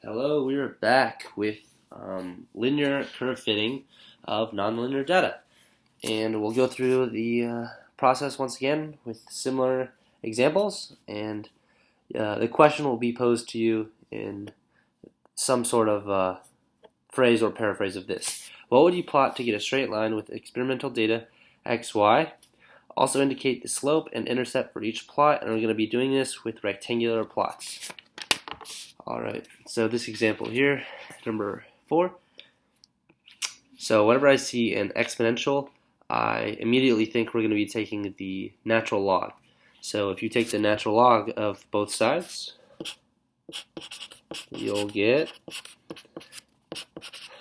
Hello, we are back with linear curve fitting of nonlinear data. And we'll go through the process once again with similar examples. And the question will be posed to you in some sort of phrase or paraphrase of this. What would you plot to get a straight line with experimental data x, y? Also indicate the slope and intercept for each plot. And we're going to be doing this with rectangular plots. Alright, so this example here, number 4. So whenever I see an exponential, I immediately think we're going to be taking the natural log. So if you take the natural log of both sides, you'll get,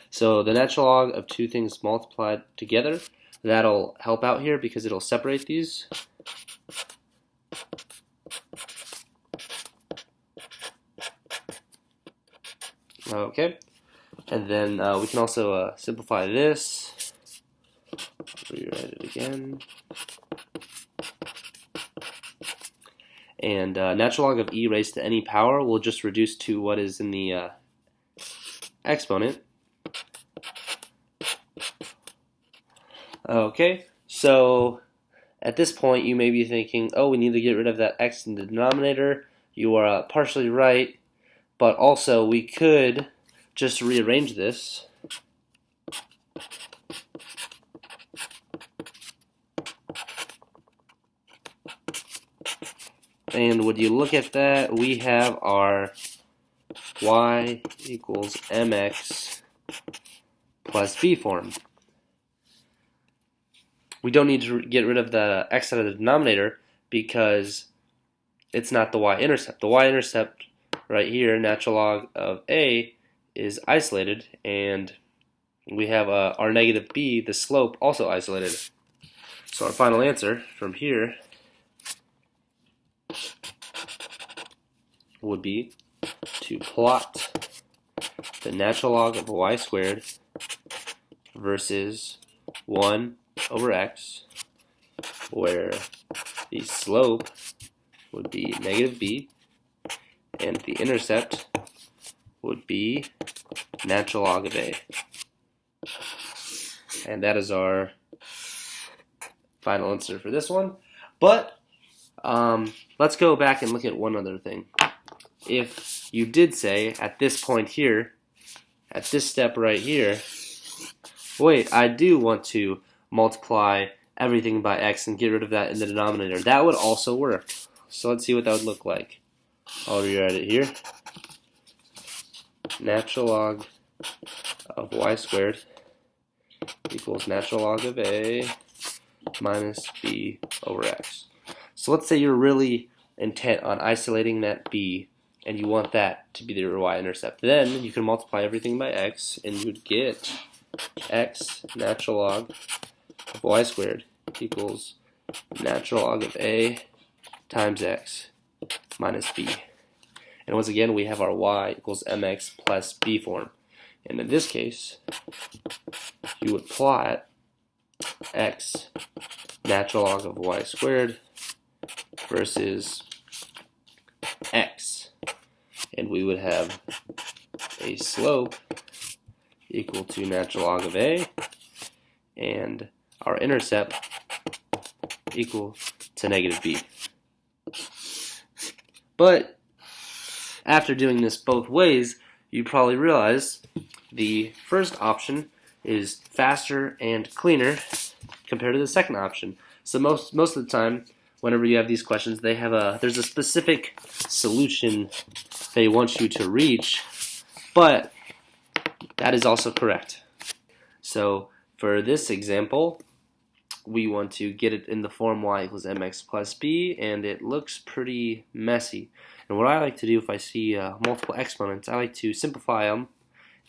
so the natural log of two things multiplied together, that'll help out here because it'll separate these. Okay, and then we can also simplify this. Rewrite it again. And natural log of e raised to any power will just reduce to what is in the exponent. Okay, so at this point you may be thinking, oh, we need to get rid of that x in the denominator. You are partially right, but also we could just rearrange this. And when you look at that, we have our y equals mx plus b form. We don't need to get rid of the x out of the denominator because it's not the y-intercept. The y-intercept right here, natural log of a, is isolated, and we have our negative b, the slope, also isolated. So our final answer from here would be to plot the natural log of y squared versus 1 over x, where the slope would be negative b, and the intercept would be natural log of a. And that is our final answer for this one. But let's go back and look at one other thing. If you did say at this point here, at this step right here, wait, I do want to multiply everything by x and get rid of that in the denominator, that would also work. So let's see what that would look like. I'll rewrite it here. Natural log of y squared equals natural log of a minus b over x. So let's say you're really intent on isolating that b and you want that to be the y-intercept. Then you can multiply everything by x and you would get x natural log of y squared equals natural log of a times x minus b. And once again, we have our y equals mx plus b form. And in this case, you would plot x natural log of y squared versus x. And we would have a slope equal to natural log of a, and our intercept equal to negative b. But after doing this both ways, you probably realize the first option is faster and cleaner compared to the second option. So most of the time, whenever you have these questions, there's a specific solution they want you to reach, but that is also correct. So for this example, we want to get it in the form y equals mx plus b, and it looks pretty messy. And what I like to do if I see multiple exponents, I like to simplify them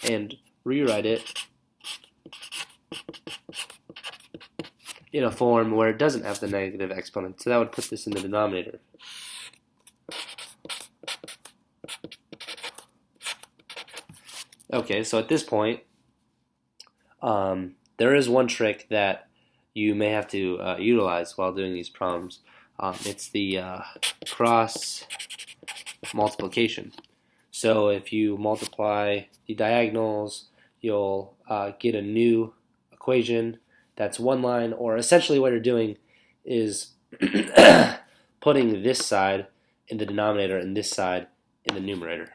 and rewrite it in a form where it doesn't have the negative exponent. So that would put this in the denominator. Okay, so at this point, there is one trick that you may have to utilize while doing these problems. It's the cross multiplication. So if you multiply the diagonals, you'll get a new equation that's one line, or essentially what you're doing is putting this side in the denominator and this side in the numerator.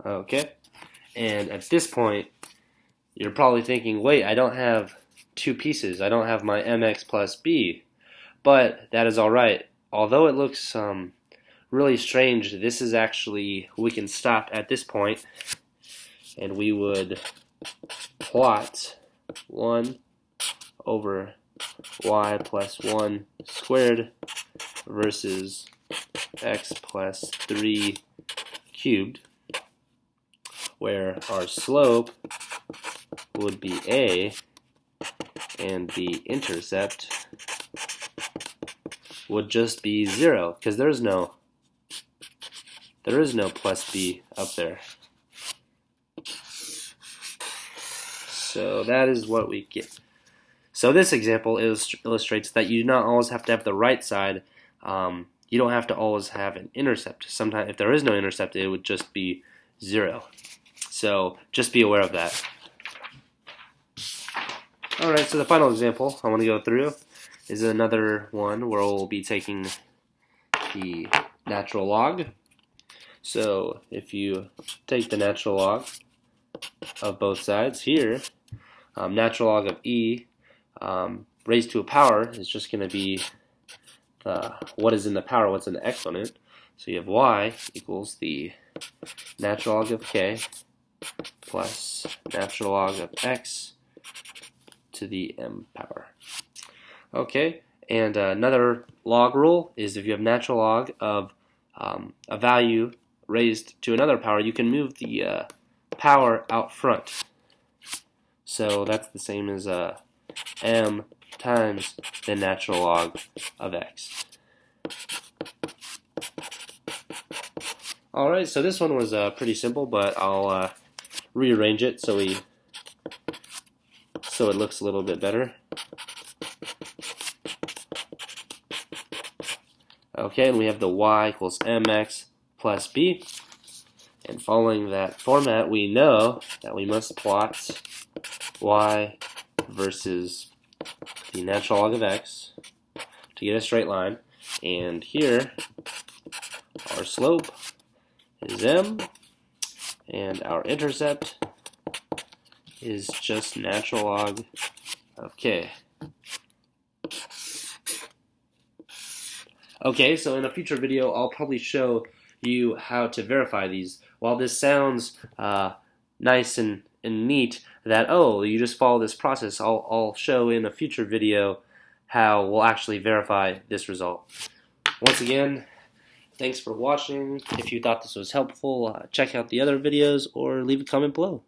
Okay, and at this point, you're probably thinking, wait, I don't have two pieces. I don't have my mx plus b. But that is all right. Although it looks really strange, this is actually, we can stop at this point, and we would plot 1 over y plus 1 squared versus x plus 3 cubed, where our slope would be a and the intercept would just be 0, because there is no plus b up there. So that is what we get. So this example illustrates that you do not always have to have the right side. You don't have to always have an intercept. Sometimes, if there is no intercept, it would just be 0. So just be aware of that. Alright, so the final example I want to go through is another one where we'll be taking the natural log. So if you take the natural log of both sides here, natural log of e raised to a power is just going to be what is in the power, what's in the exponent. So you have y equals the natural log of k plus natural log of x to the m power. Okay, and another log rule is if you have natural log of a value raised to another power, you can move the power out front. So that's the same as m times the natural log of x. Alright, so this one was pretty simple, but I'll rearrange it so it looks a little bit better. Okay, and we have the y equals mx plus b. And following that format, we know that we must plot y versus the natural log of x to get a straight line. And here, our slope is m, and our intercept is just natural log of k. Okay, so in a future video, I'll probably show you how to verify these. While this sounds nice and neat, that, oh, you just follow this process, I'll show in a future video how we'll actually verify this result. Once again, thanks for watching. If you thought this was helpful, check out the other videos or leave a comment below.